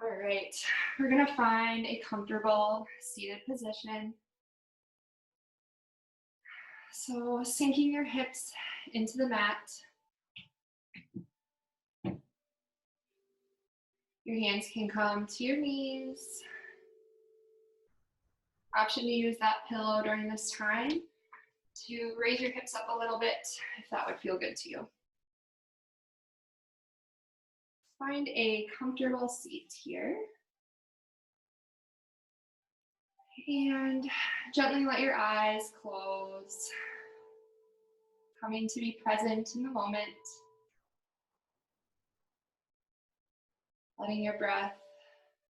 All right, we're gonna find a comfortable seated position. So sinking your hips into the mat. Your hands can come to your knees. Option to use that pillow during this time to raise your hips up a little bit if that would feel good to you. Find a comfortable seat here. And gently let your eyes close, coming to be present in the moment, letting your breath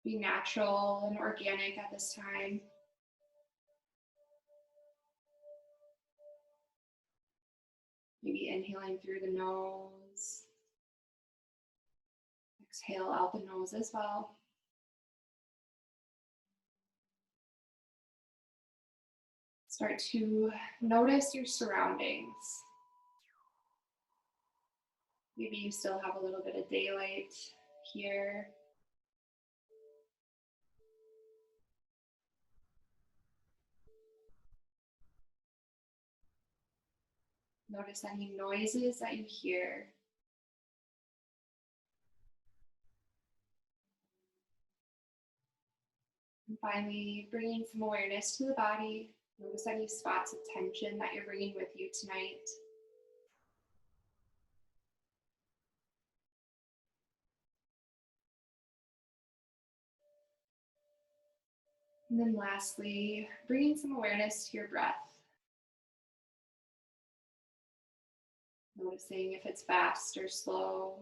be natural and organic at this time. Maybe inhaling through the nose. Exhale out the nose as well. Start to notice your surroundings. Maybe you still have a little bit of daylight here. Notice any noises that you hear. And finally, bringing some awareness to the body. Notice any spots of tension that you're bringing with you tonight. And then lastly, bringing some awareness to your breath. Noticing if it's fast or slow.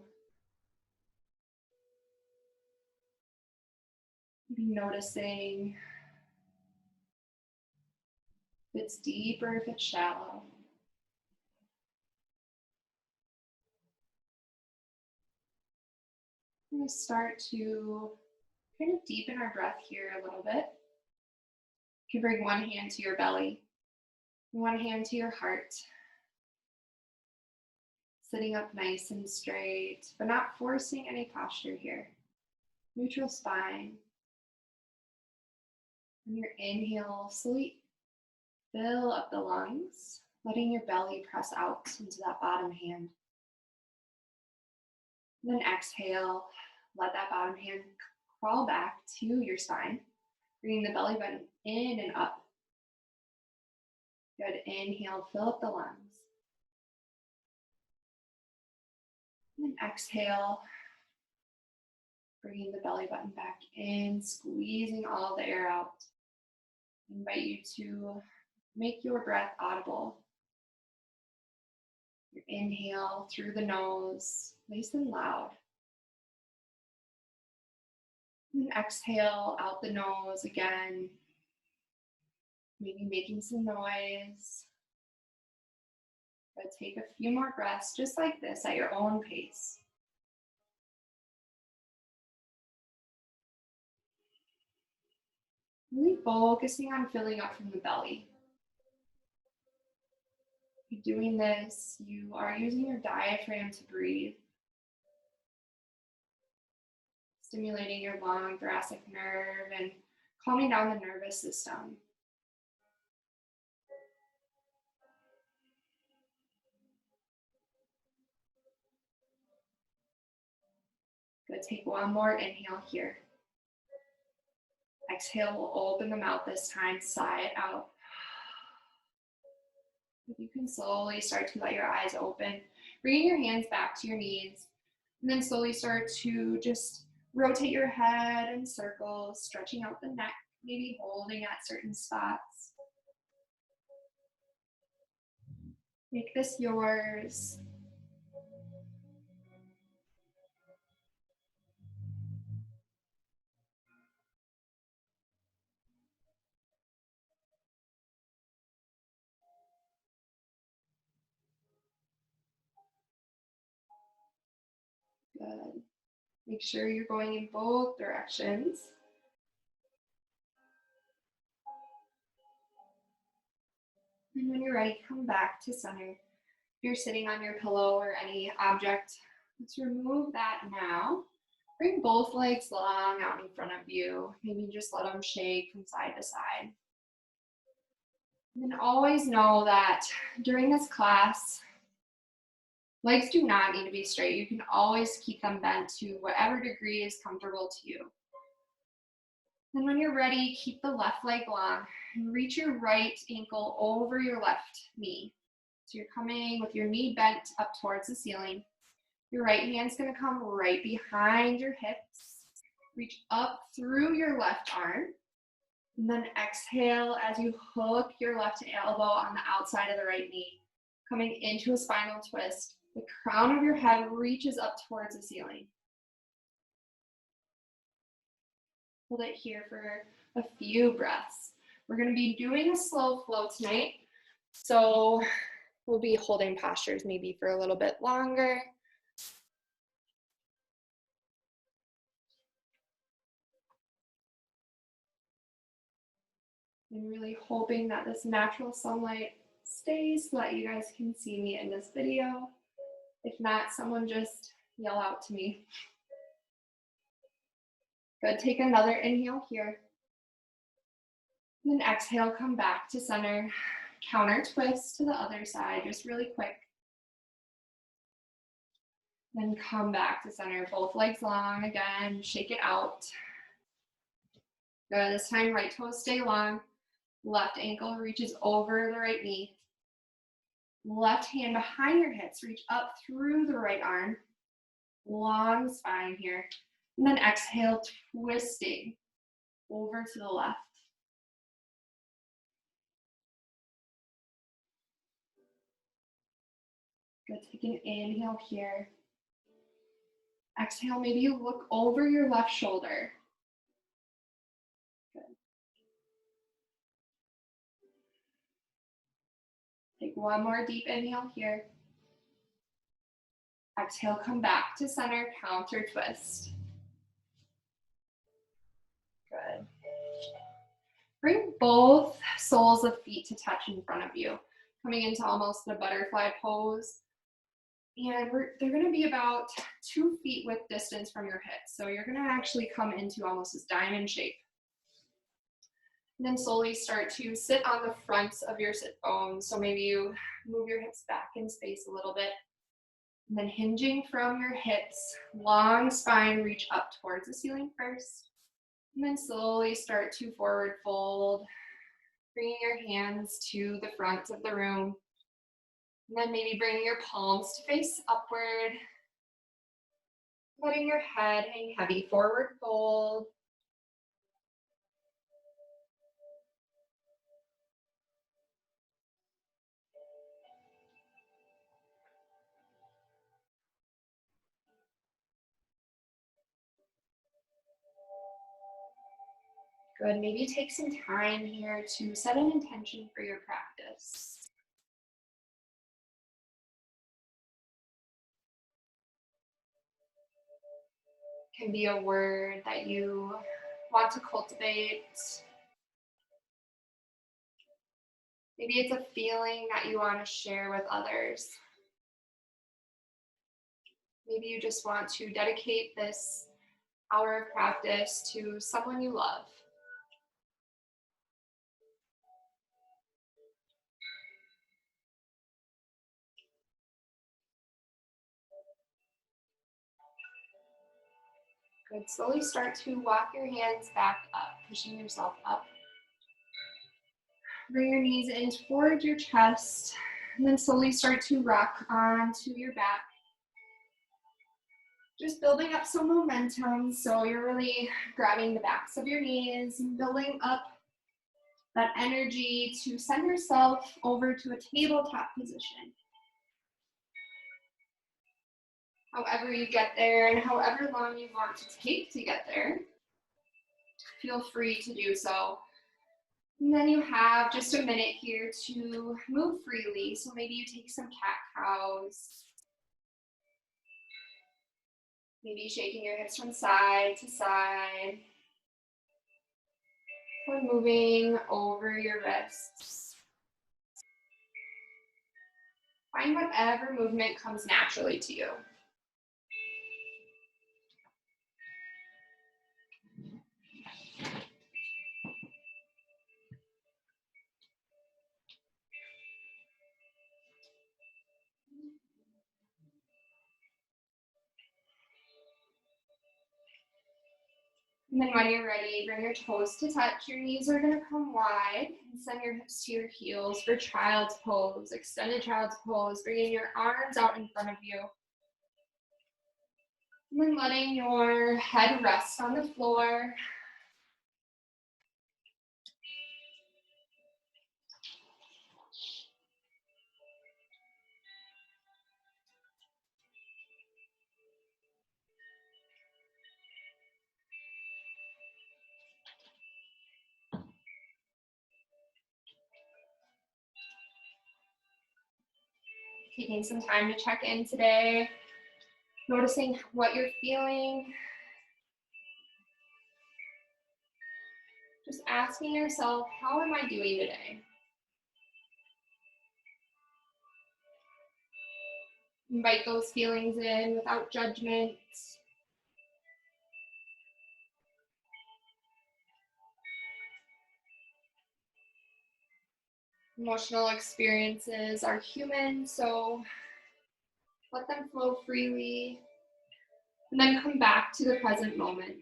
Maybe noticing if it's deep or if it's shallow. I'm going to start to kind of deepen our breath here a little bit. You can bring one hand to your belly, one hand to your heart. Sitting up nice and straight, but not forcing any posture here. Neutral spine. On your inhale, slowly fill up the lungs, letting your belly press out into that bottom hand. And then exhale, let that bottom hand crawl back to your spine, bringing the belly button in and up. Good, inhale, fill up the lungs. And then exhale, bringing the belly button back in, squeezing all the air out. I invite you to make your breath audible. Your inhale through the nose, nice and loud. And exhale out the nose again, maybe making some noise. But take a few more breaths just like this at your own pace. Really focusing on filling up from the belly. If you're doing this, you are using your diaphragm to breathe, stimulating your long thoracic nerve and calming down the nervous system. Good, take one more inhale here. Exhale, we'll open the mouth this time, sigh it out. If you can slowly start to let your eyes open, bringing your hands back to your knees, and then slowly start to just rotate your head in circles, stretching out the neck, maybe holding at certain spots. Make this yours. Good. Make sure you're going in both directions. And when you're ready, come back to center. If you're sitting on your pillow or any object, let's remove that now. Bring both legs long out in front of you. Maybe just let them shake from side to side. And always know that during this class, legs do not need to be straight. You can always keep them bent to whatever degree is comfortable to you. Then when you're ready, keep the left leg long and reach your right ankle over your left knee. So you're coming with your knee bent up towards the ceiling. Your right hand's gonna come right behind your hips. Reach up through your left arm. And then exhale as you hook your left elbow on the outside of the right knee, coming into a spinal twist. The crown of your head reaches up towards the ceiling. Hold it here for a few breaths. We're going to be doing a slow flow tonight, so we'll be holding postures maybe for a little bit longer. I'm really hoping that this natural sunlight stays so that you guys can see me in this video. If not, someone just yell out to me. Good, take another inhale here. And then exhale, come back to center. Counter twist to the other side, just really quick. Then come back to center, both legs long again, shake it out. Good, this time right toes stay long. Left ankle reaches over the right knee. Left hand behind your hips, reach up through the right arm. Long spine here. And then exhale, twisting over to the left. Good, take an inhale here. Exhale, maybe you look over your left shoulder. Good. Take one more deep inhale here. Exhale, come back to center, counter twist. Good. Bring both soles of feet to touch in front of you, coming into almost a butterfly pose. And they're gonna be about 2 feet width distance from your hips. So you're gonna actually come into almost this diamond shape. And then slowly start to sit on the front of your sit bones. So maybe you move your hips back in space a little bit. And then hinging from your hips, long spine, reach up towards the ceiling first. And then slowly start to forward fold, bringing your hands to the front of the room. And then maybe bringing your palms to face upward. Letting your head hang heavy, forward fold. Good, maybe take some time here to set an intention for your practice. It can be a word that you want to cultivate. Maybe it's a feeling that you want to share with others. Maybe you just want to dedicate this hour of practice to someone you love. Good, slowly start to walk your hands back up, pushing yourself up. Bring your knees in towards your chest, and then slowly start to rock onto your back. Just building up some momentum, so you're really grabbing the backs of your knees and building up that energy to send yourself over to a tabletop position. However you get there and however long you want to take to get there, feel free to do so. And then you have just a minute here to move freely. So maybe you take some cat-cows. Maybe shaking your hips from side to side. Or moving over your wrists. Find whatever movement comes naturally to you. And then when you're ready, bring your toes to touch. Your knees are going to come wide and send your hips to your heels for child's pose, extended child's pose, bringing your arms out in front of you. And then letting your head rest on the floor. Taking some time to check in today, noticing what you're feeling. Just asking yourself, how am I doing today? Invite those feelings in without judgment. Emotional experiences are human, so let them flow freely. And then come back to the present moment.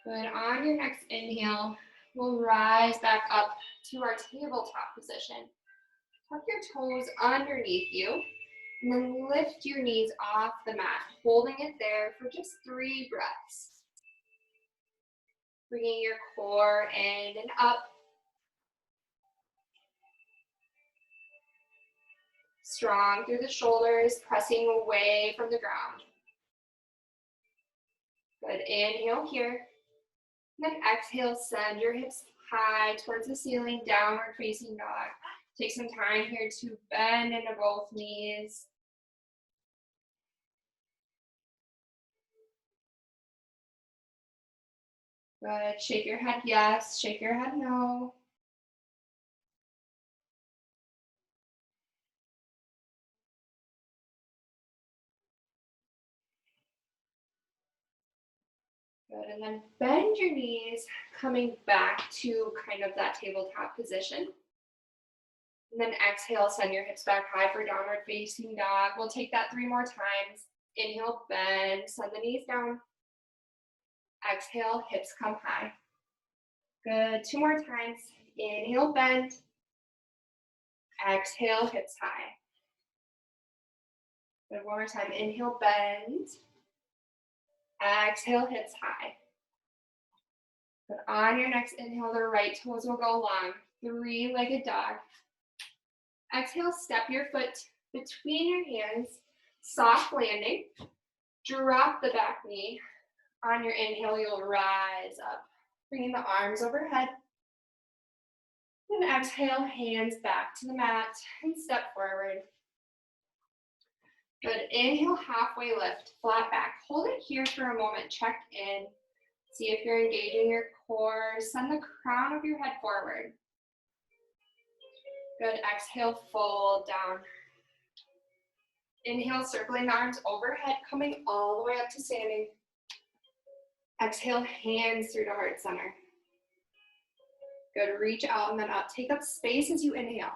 Good. On your next inhale, we'll rise back up to our tabletop position. Tuck your toes underneath you, and then lift your knees off the mat, holding it there for just 3 breaths. Bringing your core in and up. Strong through the shoulders, pressing away from the ground. Good. Inhale here. And then exhale, send your hips high towards the ceiling, downward facing dog. Take some time here to bend into both knees. Good. Shake your head yes, shake your head no. Good. And then bend your knees, coming back to kind of that tabletop position. And then exhale, send your hips back high for downward facing dog. We'll take that 3 more times. Inhale, bend, send the knees down. Exhale, hips come high. Good. 2 more times. Inhale, bend. Exhale, hips high. Good. 1 more time. Inhale, bend. Exhale, hips high. Good. On your next inhale, the right toes will go long. 3-legged dog. Exhale, step your foot between your hands. Soft landing. Drop the back knee. On your inhale, you'll rise up, bringing the arms overhead. And exhale, hands back to the mat and step forward. Good. Inhale, halfway lift, flat back. Hold it here for a moment. Check in. See if you're engaging your core. Send the crown of your head forward. Good. Exhale, fold down. Inhale, circling the arms overhead, coming all the way up to standing. Exhale, hands through to heart center. Good. Reach out and then up. Take up space as you inhale.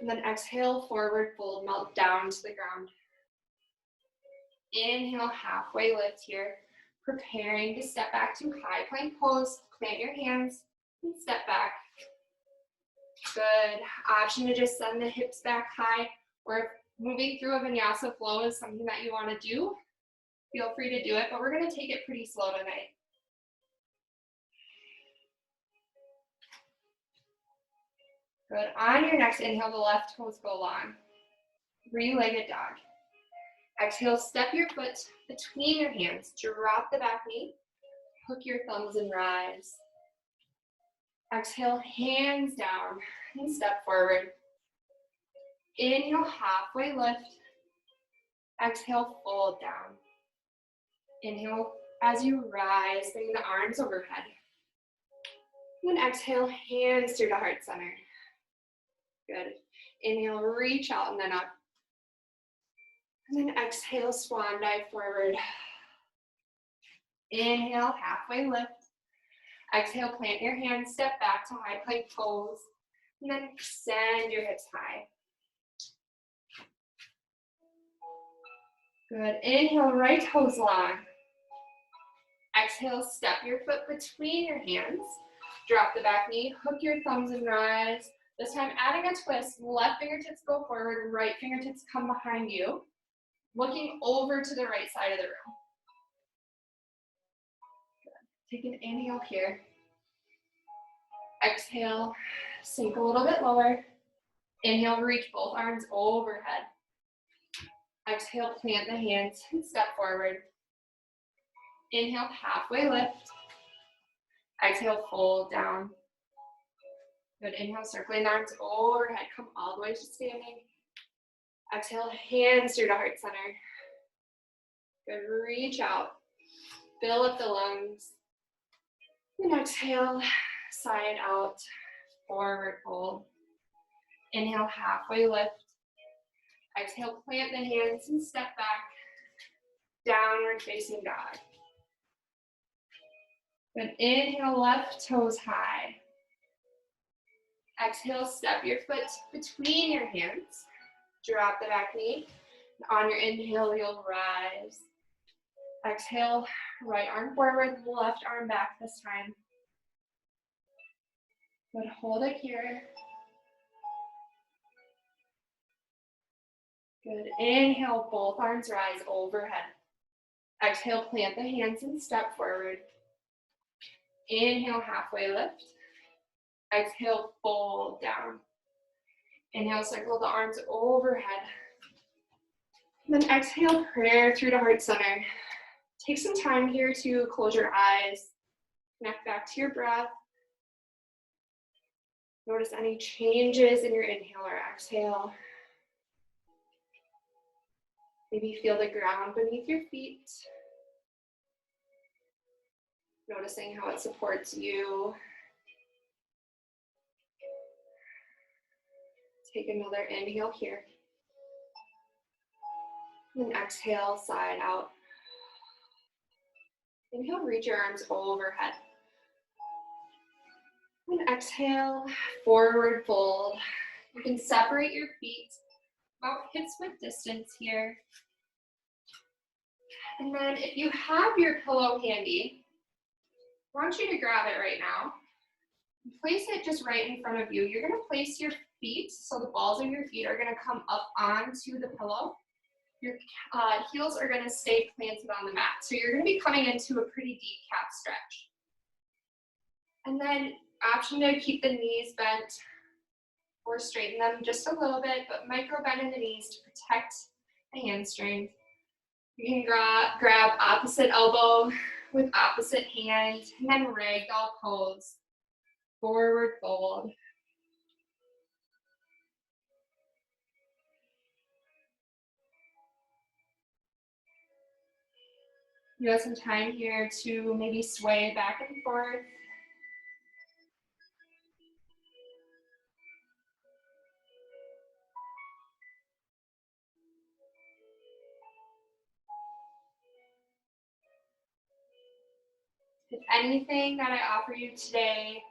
And then exhale, forward fold, melt down to the ground. Inhale, halfway lift here. Preparing to step back to high plank pose. Plant your hands and step back. Good. Option to just send the hips back high, or if moving through a vinyasa flow is something that you want to do, feel free to do it, but we're going to take it pretty slow tonight. Good. On your next inhale, the left toes go long. 3-legged dog. Exhale, step your foot between your hands. Drop the back knee. Hook your thumbs and rise. Exhale, hands down and step forward. Inhale, halfway lift. Exhale, fold down. Inhale, as you rise, bring the arms overhead. And then exhale, hands through to heart center. Good. Inhale, reach out and then up. And then exhale, swan dive forward. Inhale, halfway lift. Exhale, plant your hands, step back to high plank pose. And then send your hips high. Good. Inhale, right toes long. Exhale, step your foot between your hands. Drop the back knee, hook your thumbs and rise. This time adding a twist, left fingertips go forward, right fingertips come behind you. Looking over to the right side of the room. Good. Take an inhale here. Exhale, sink a little bit lower. Inhale, reach both arms overhead. Exhale, plant the hands and step forward. Inhale, halfway lift. Exhale, fold down. Good. Inhale, circling the arms overhead. Come all the way to standing. Exhale, hands through to heart center. Good. Reach out. Fill up the lungs. And exhale, side out, forward fold. Inhale, halfway lift. Exhale, plant the hands and step back. Downward facing dog. Good. Inhale, left toes high. Exhale, step your foot between your hands. Drop the back knee. On your inhale, you'll rise. Exhale, right arm forward, left arm back this time. Good. Hold it here. Good. Inhale, both arms rise overhead. Exhale, plant the hands and step forward. Inhale, halfway lift. Exhale, fold down. Inhale, circle the arms overhead. Then exhale, prayer through to heart center. Take some time here to close your eyes. Connect back to your breath. Notice any changes in your inhale or exhale. Maybe feel the ground beneath your feet. Noticing how it supports you. Take another inhale here. And exhale, side out. Inhale, reach your arms overhead. And exhale, forward fold. You can separate your feet about hips width distance here. And then if you have your pillow handy, I want you to grab it right now. Place it just right in front of you. You're going to place your feet, so the balls of your feet are going to come up onto the pillow. Your heels are going to stay planted on the mat. So you're going to be coming into a pretty deep calf stretch. And then option to keep the knees bent or straighten them just a little bit, but micro bend in the knees to protect the hamstring. You can grab opposite elbow with opposite hand, and then ragdoll pose. Forward fold. You have some time here to maybe sway back and forth. If anything that I offer you today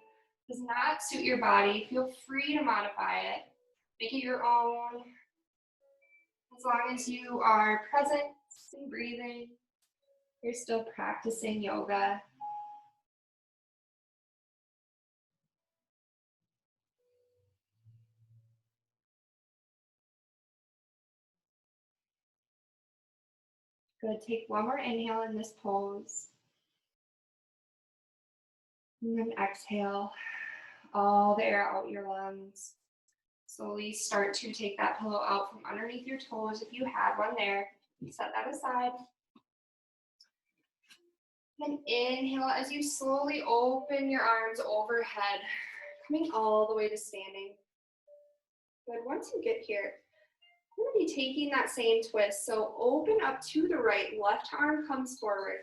does not suit your body, feel free to modify it. Make it your own. As long as you are present and breathing, you're still practicing yoga. Good. Take one more inhale in this pose. And then exhale all the air out your lungs. Slowly start to take that pillow out from underneath your toes. If you had one there, set that aside. And inhale as you slowly open your arms overhead, coming all the way to standing. Good. Once you get here, I'm going to be taking that same twist. So open up to the right, left arm comes forward,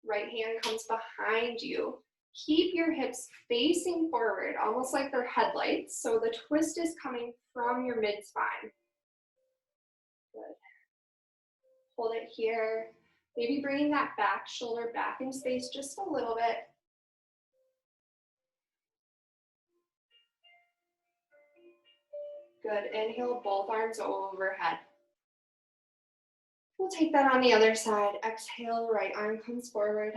right hand comes behind you. Keep your hips facing forward, almost like they're headlights. So the twist is coming from your mid-spine. Good. Hold it here. Maybe bringing that back shoulder back in space just a little bit. Good. Inhale, both arms overhead. We'll take that on the other side. Exhale, right arm comes forward,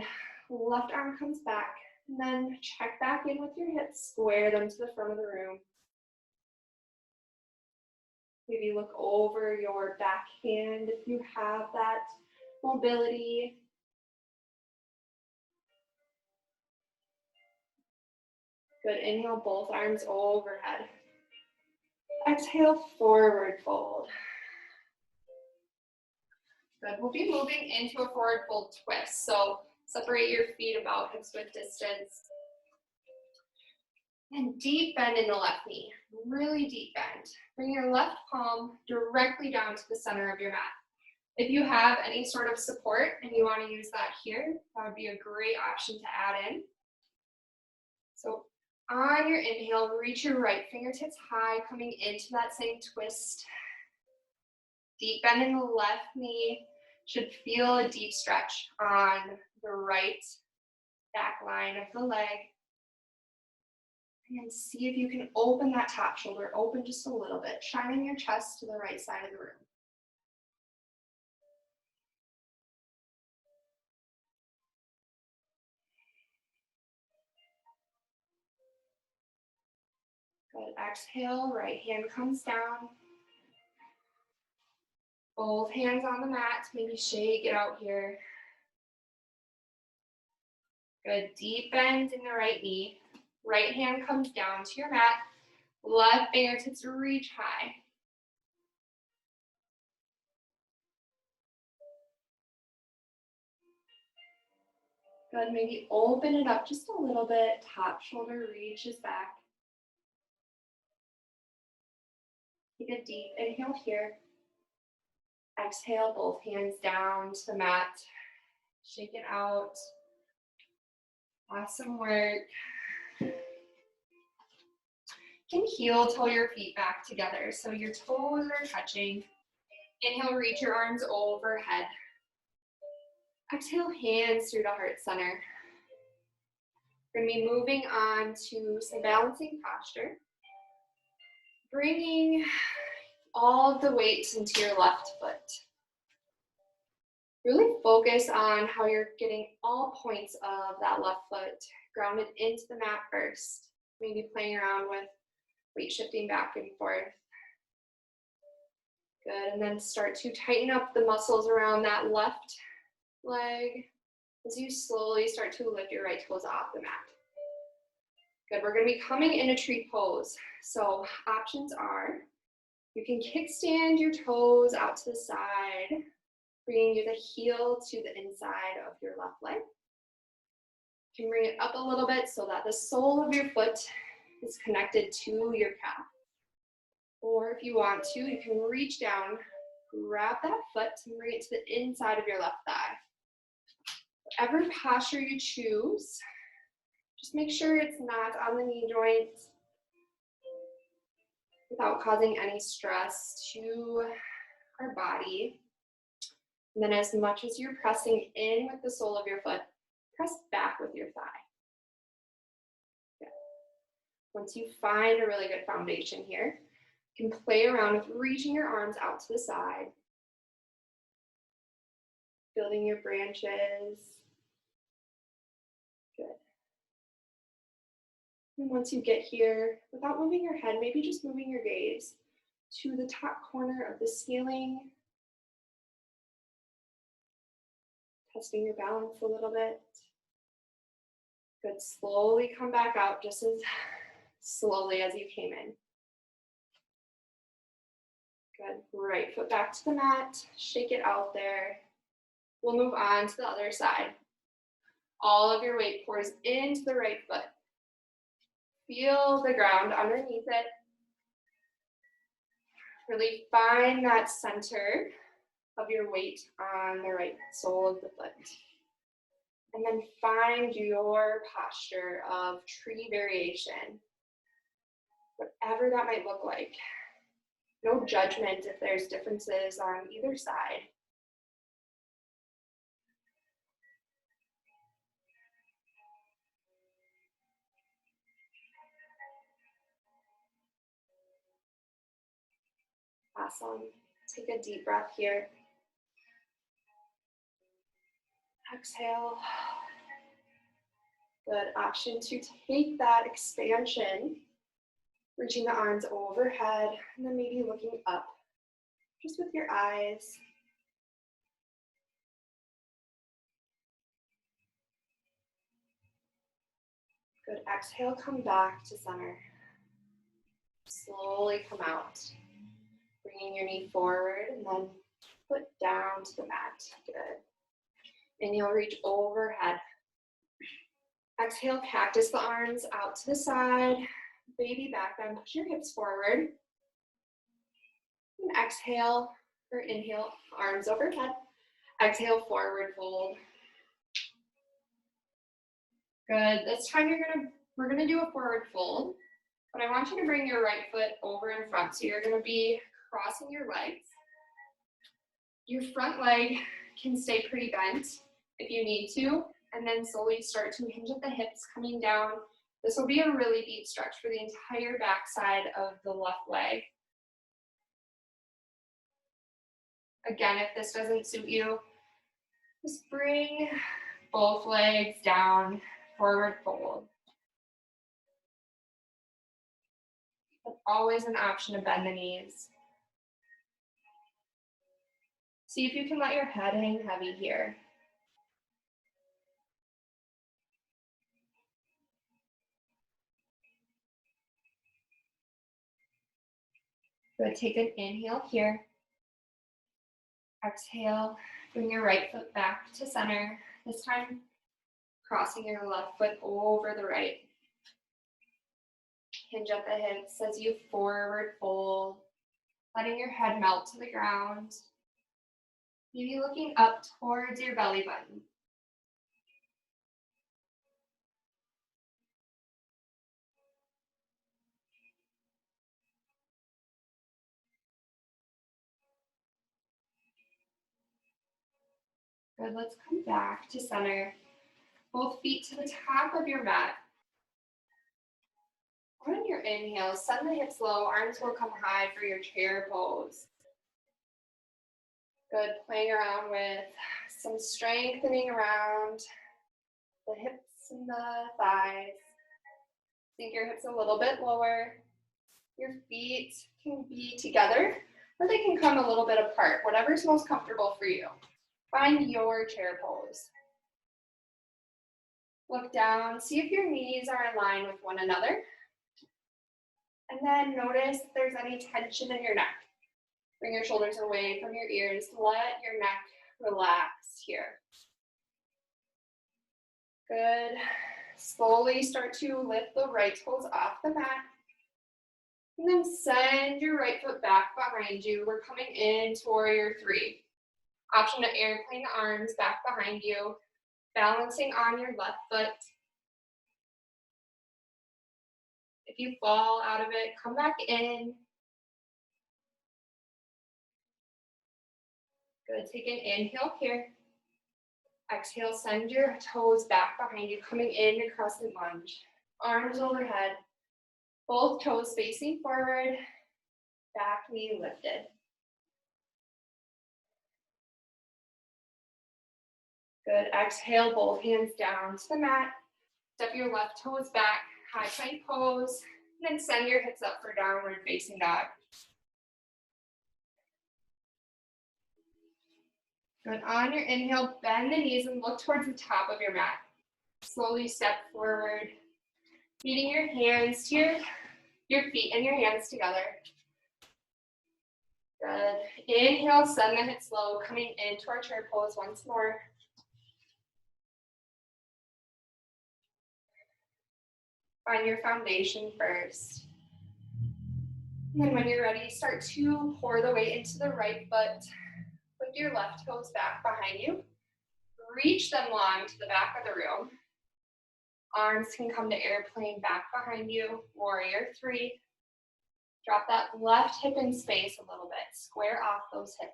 left arm comes back, and then check back in with your hips, square them to the front of the room. Maybe look over your back hand if you have that mobility. Good, inhale, both arms overhead. Exhale, forward fold. Good, we'll be moving into a forward fold twist. So separate your feet about hips width distance. And deep bend in the left knee, really deep bend. Bring your left palm directly down to the center of your mat. If you have any sort of support and you want to use that here, that would be a great option to add in. So on your inhale, reach your right fingertips high, coming into that same twist. Deep bend in the left knee. Should feel a deep stretch on the right back line of the leg. And see if you can open that top shoulder, open just a little bit, shining your chest to the right side of the room. Good, exhale, right hand comes down. Both hands on the mat, maybe shake it out here. Good, deep bend in the right knee. Right hand comes down to your mat. Left fingertips reach high. Good, maybe open it up just a little bit. Top shoulder reaches back. Take a deep inhale here. Exhale, both hands down to the mat. Shake it out. Awesome work. You can heel toe your feet back together so your toes are touching. Inhale, reach your arms overhead. Exhale, hands through the heart center. We're going to be moving on to some balancing posture. Bringing all of the weight into your left foot. Really focus on how you're getting all points of that left foot grounded into the mat first. Maybe playing around with weight shifting back and forth. Good, and then start to tighten up the muscles around that left leg as you slowly start to lift your right toes off the mat. Good, we're going to be coming into tree pose. So options are, you can kickstand your toes out to the side, bringing the heel to the inside of your left leg. You can bring it up a little bit so that the sole of your foot is connected to your calf. Or if you want to, you can reach down, grab that foot, and bring it to the inside of your left thigh. Whatever posture you choose, just make sure it's not on the knee joints without causing any stress to our body. And then as much as you're pressing in with the sole of your foot, press back with your thigh. Good. Once you find a really good foundation here, you can play around with reaching your arms out to the side, building your branches. Good. And once you get here, without moving your head, maybe just moving your gaze to the top corner of the ceiling, testing your balance a little bit. Good, slowly come back out just as slowly as you came in. Good, right foot back to the mat, shake it out there. We'll move on to the other side. All of your weight pours into the right foot. Feel the ground underneath it. Really find that center of your weight on the right sole of the foot. And then find your posture of tree variation, whatever that might look like. No judgment if there's differences on either side. Awesome. Take a deep breath here. Exhale. Good. Option to take that expansion, reaching the arms overhead, and then maybe looking up, just with your eyes. Good. Exhale, come back to center. Slowly come out. Bringing your knee forward and then foot down to the mat. Good. Inhale, reach overhead. Exhale, cactus the arms out to the side. Baby back bend, push your hips forward. And exhale, or inhale, arms overhead. Exhale, forward fold. Good. This time we're gonna do a forward fold, but I want you to bring your right foot over in front. So you're gonna be crossing your legs. Your front leg can stay pretty bent if you need to, and then slowly start to hinge at the hips coming down. This will be a really deep stretch for the entire back side of the left leg. Again, if this doesn't suit you, just bring both legs down, forward fold. But always an option to bend the knees. See if you can let your head hang heavy here. Good, take an inhale here. Exhale, bring your right foot back to center. This time, crossing your left foot over the right. Hinge at the hips as you forward fold, letting your head melt to the ground. Maybe looking up towards your belly button. Good, let's come back to center. Both feet to the top of your mat. On your inhale, send the hips low, arms will come high for your chair pose. Good, playing around with some strengthening around the hips and the thighs. Sink your hips a little bit lower. Your feet can be together, or they can come a little bit apart, whatever's most comfortable for you. Find your chair pose. Look down, see if your knees are in line with one another. And then notice if there's any tension in your neck. Bring your shoulders away from your ears. Let your neck relax here. Good. Slowly start to lift the right toes off the mat. And then send your right foot back behind you. We're coming into Warrior 3. Option to airplane the arms back behind you. Balancing on your left foot. If you fall out of it, come back in. Good, take an inhale here. Exhale, send your toes back behind you, coming in to crescent lunge. Arms overhead, both toes facing forward, back knee lifted. Good, exhale, both hands down to the mat. Step your left toes back, high plank pose, and then send your hips up for downward facing dog. Good, on your inhale, bend the knees and look towards the top of your mat. Slowly step forward, meeting your hands to your feet and your hands together. Good, inhale, send the hips low, coming into our chair pose once more. Find your foundation first. And then when you're ready, start to pour the weight into the right foot. Put your left toes back behind you. Reach them long to the back of the room. Arms can come to airplane back behind you. Warrior 3. Drop that left hip in space a little bit. Square off those hips.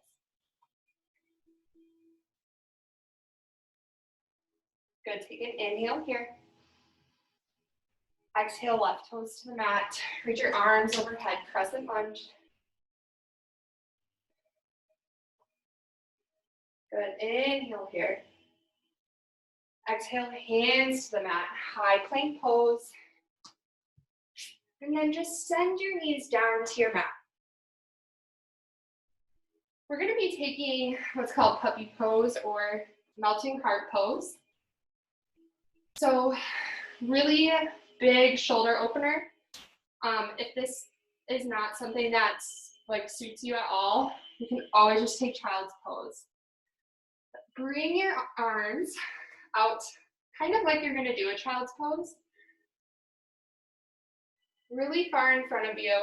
Good, take an inhale here. Exhale, left toes to the mat. Reach your arms overhead, crescent lunge. Good, inhale here. Exhale, hands to the mat, high plank pose. And then just send your knees down to your mat. We're going to be taking what's called puppy pose or melting heart pose. So really big shoulder opener. If this is not something that's like suits you at all, you can always just take child's pose. Bring your arms out kind of like you're going to do a child's pose. Really far in front of you.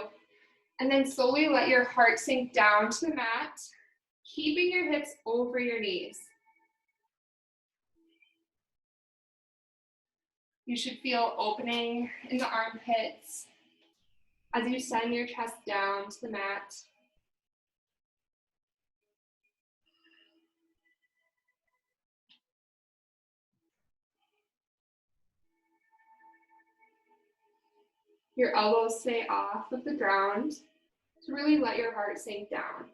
And then slowly let your heart sink down to the mat, keeping your hips over your knees. You should feel opening in the armpits as you send your chest down to the mat. Your elbows stay off of the ground to really let your heart sink down.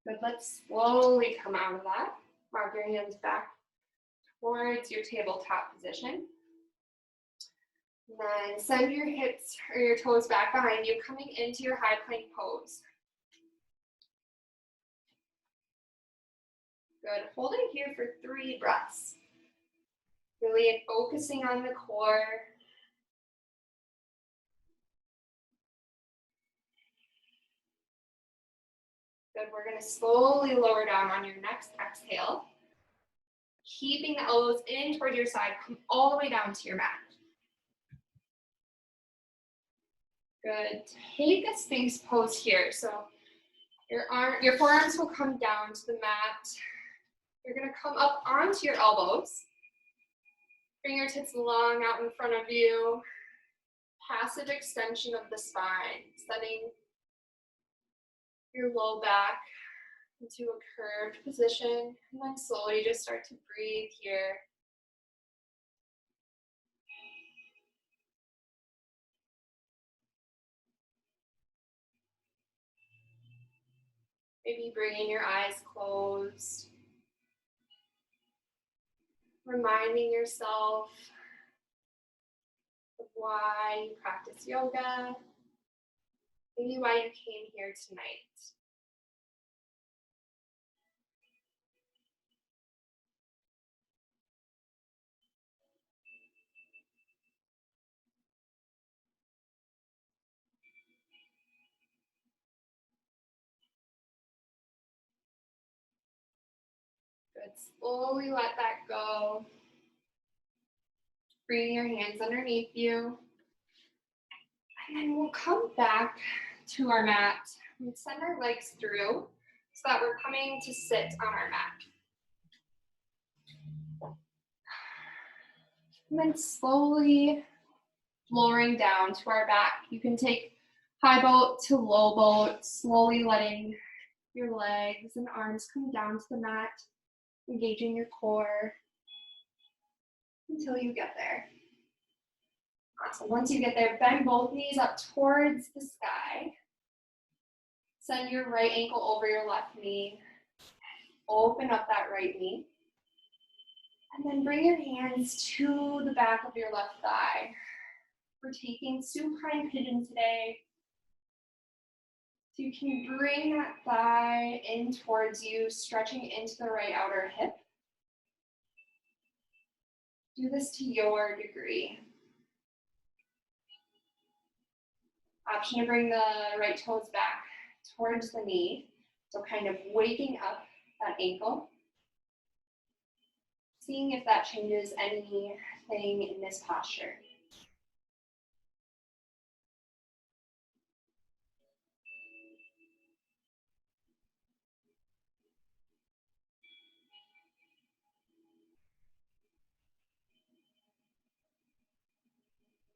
Good, let's slowly come out of that. Walk your hands back towards your tabletop position. And then send your hips or your toes back behind you, coming into your high plank pose. Good, hold it here for 3 breaths. Really focusing on the core. Good, we're gonna slowly lower down on your next exhale. Keeping the elbows in toward your side, come all the way down to your mat. Good, take a space pose here. So your forearms will come down to the mat. You're gonna come up onto your elbows. Fingertips long out in front of you. Passive extension of the spine, setting your low back into a curved position, and then slowly just start to breathe here. Maybe bringing your eyes closed, reminding yourself of why you practice yoga, maybe why you came here tonight. Good, slowly let that go. Bring your hands underneath you. And then we'll come back to our mat and send our legs through so that we're coming to sit on our mat. And then slowly lowering down to our back. You can take high boat to low boat, slowly letting your legs and arms come down to the mat, engaging your core until you get there. Awesome. Once you get there, bend both knees up towards the sky. Send your right ankle over your left knee. Open up that right knee. And then bring your hands to the back of your left thigh. We're taking supine pigeon today. So you can bring that thigh in towards you, stretching into the right outer hip. Do this to your degree. Option to bring the right toes back towards the knee. So kind of waking up that ankle. Seeing if that changes anything in this posture.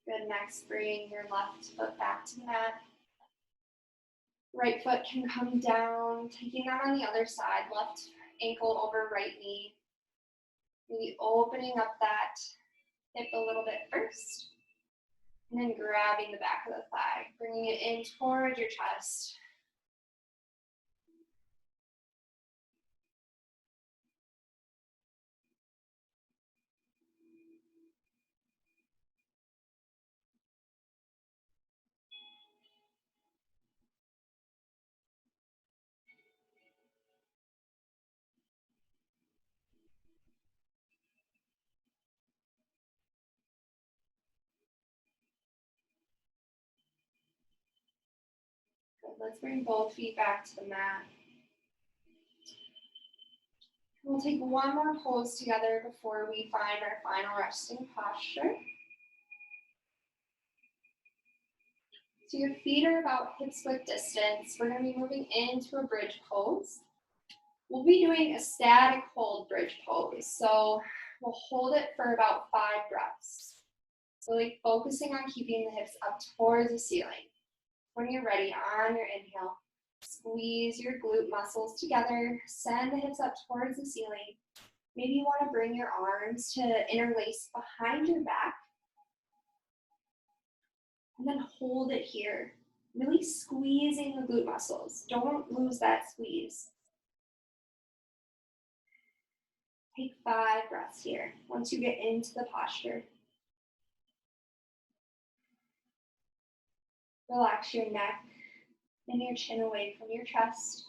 Good, next bring your left foot back to the mat. Right foot can come down, taking that on the other side, left ankle over right knee. Maybe opening up that hip a little bit first. And then grabbing the back of the thigh, bringing it in toward your chest. Good. Let's bring both feet back to the mat. We'll take one more pose together before we find our final resting posture. So your feet are about hips width distance. We're going to be moving into a bridge pose. We'll be doing a static hold bridge pose. So we'll hold it for about 5 breaths. So like focusing on keeping the hips up towards the ceiling. When you're ready, on your inhale, squeeze your glute muscles together, send the hips up towards the ceiling. Maybe you want to bring your arms to interlace behind your back. And then hold it here, really squeezing the glute muscles. Don't lose that squeeze. Take 5 breaths here once you get into the posture. Relax your neck and your chin away from your chest.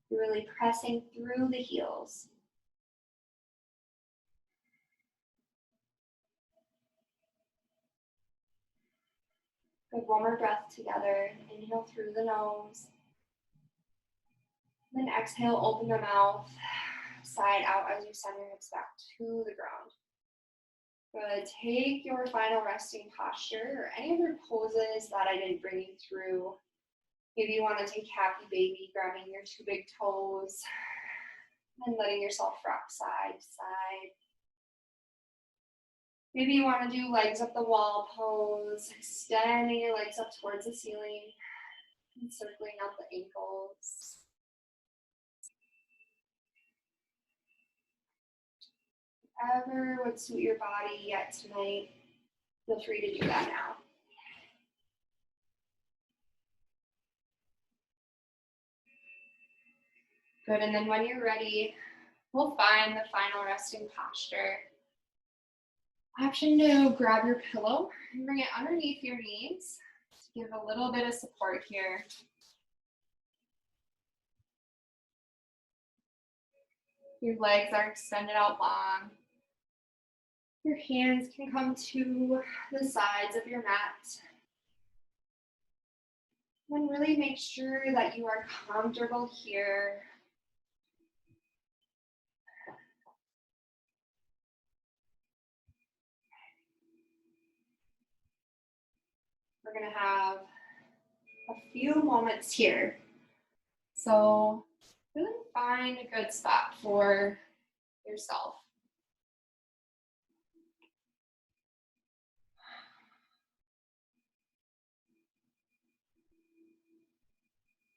You're really pressing through the heels. Good, one more breath together. Inhale through the nose. Then exhale, open the mouth, side out as you send your hips back to the ground. Good, take your final resting posture or any other poses that I didn't bring you through. Maybe you want to take happy baby, grabbing your 2 big toes and letting yourself rock side to side. Maybe you want to do legs up the wall pose, extending your legs up towards the ceiling and circling out the ankles. Whatever would suit your body yet tonight, feel free to do that now. Good, and then when you're ready, we'll find the final resting posture. Option to grab your pillow and bring it underneath your knees to give a little bit of support here. Your legs are extended out long. Your hands can come to the sides of your mat. And really make sure that you are comfortable here. We're going to have a few moments here. So really find a good spot for yourself.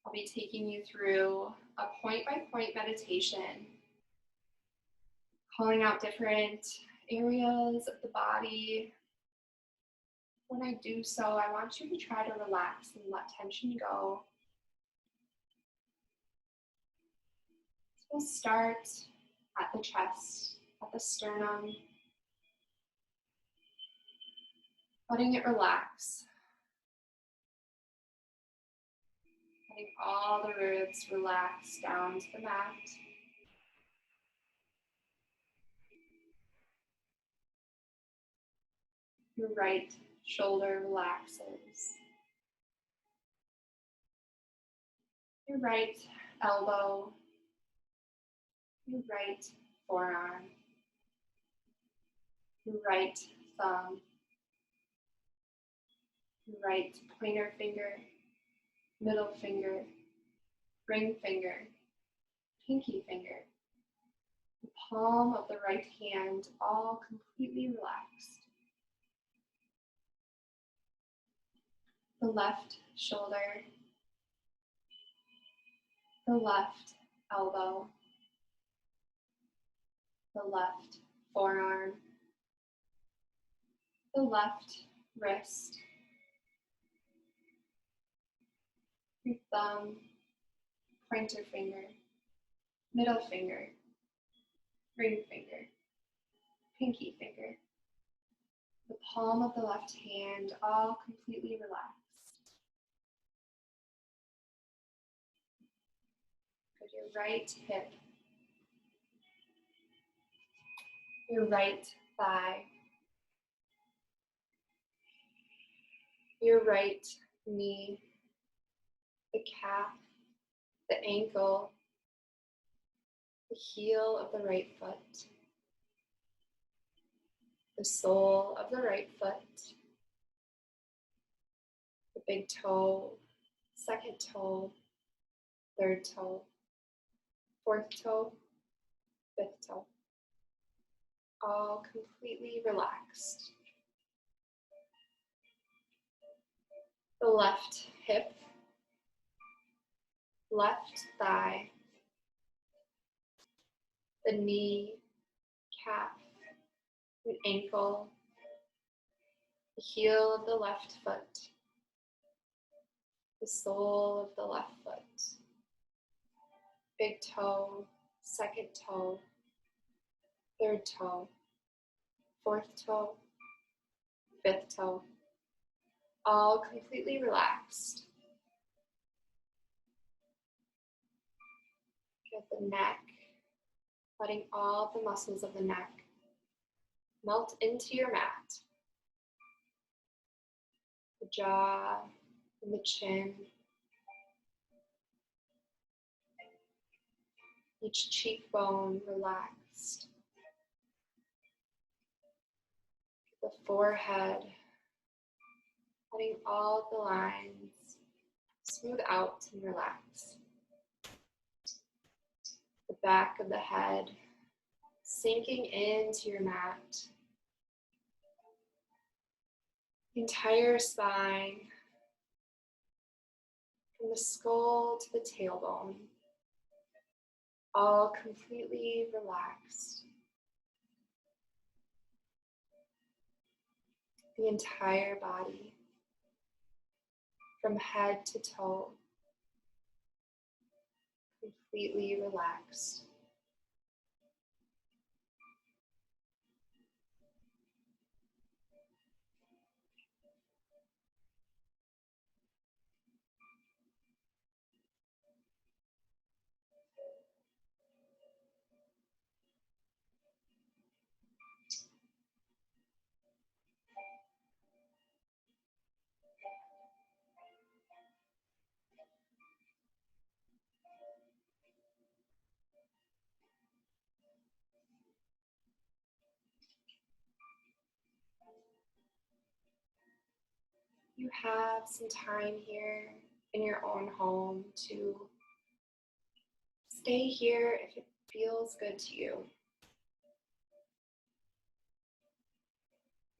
I'll be taking you through a point-by-point meditation, calling out different areas of the body. When I do so, I want you to try to relax and let tension go. So we'll start at the chest, at the sternum, letting it relax. Letting all the ribs relax down to the mat. Your right shoulder relaxes. Your right elbow. Your right forearm. Your right thumb. Your right pointer finger. Middle finger. Ring finger. Pinky finger. The palm of the right hand all completely relaxed. The left shoulder, the left elbow, the left forearm, the left wrist, your thumb, pointer finger, middle finger, ring finger, pinky finger, the palm of the left hand, all completely relaxed. Good, your right hip, your right thigh, your right knee, the calf, the ankle, the heel of the right foot, the sole of the right foot, the big toe, second toe, third toe, fourth toe, fifth toe, all completely relaxed. The left hip, left thigh, the knee, calf, and ankle, the heel of the left foot, the sole of the left foot, big toe, second toe, third toe, fourth toe, fifth toe, all completely relaxed. Get the neck, letting all the muscles of the neck melt into your mat. The jaw and the chin, each cheekbone relaxed. The forehead, letting all the lines smooth out and relax. The back of the head sinking into your mat. The entire spine, from the skull to the tailbone, all completely relaxed. The entire body, from head to toe, completely relaxed. You have some time here in your own home to stay here if it feels good to you.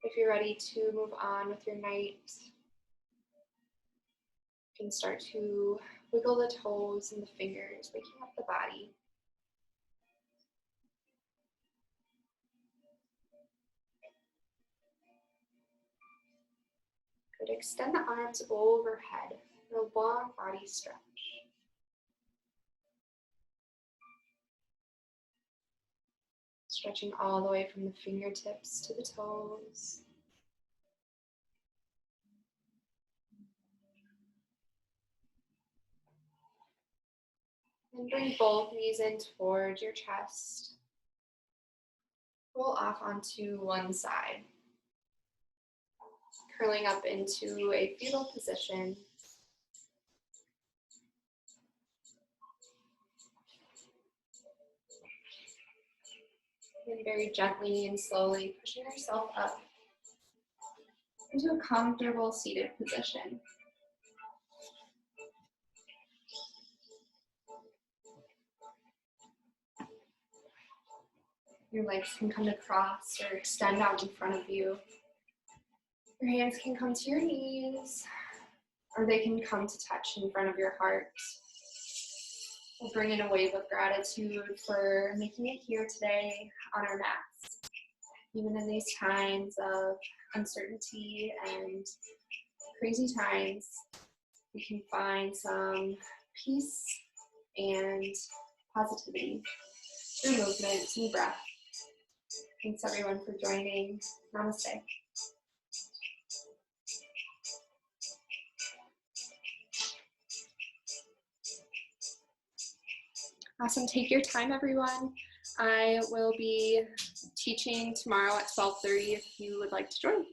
If you're ready to move on with your night, you can start to wiggle the toes and the fingers, waking up the body. Good, extend the arms overhead for a long body stretch. Stretching all the way from the fingertips to the toes. And bring both knees in towards your chest. Roll off onto one side. Curling up into a fetal position. And very gently and slowly pushing yourself up into a comfortable seated position. Your legs can come to cross or extend out in front of you. Your hands can come to your knees, or they can come to touch in front of your heart. We'll bring in a wave of gratitude for making it here today on our mats. Even in these times of uncertainty and crazy times, we can find some peace and positivity through movement and breath. Thanks everyone for joining. Namaste. Awesome. Take your time, everyone. I will be teaching tomorrow at 12:30 if you would like to join.